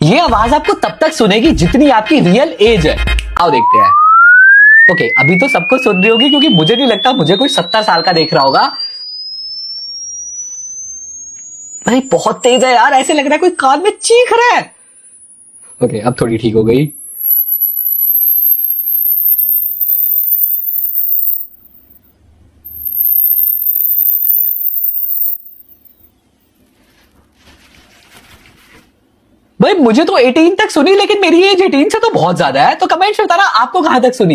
ये आवाज आपको तब तक सुनेगी जितनी आपकी रियल एज है। आओ देखते हैं। ओके, अभी तो सबको सुन रही होगी क्योंकि मुझे नहीं लगता मुझे कोई 70 साल का देख रहा होगा। भाई बहुत तेज है यार, ऐसे लग रहा है कोई कान में चीख रहा है। ओके, अब थोड़ी ठीक हो गई। भाई मुझे तो 18 तक सुनी, लेकिन मेरी एज 18 से तो बहुत ज्यादा है। तो कमेंट्स में बताना आपको कहां तक सुनी।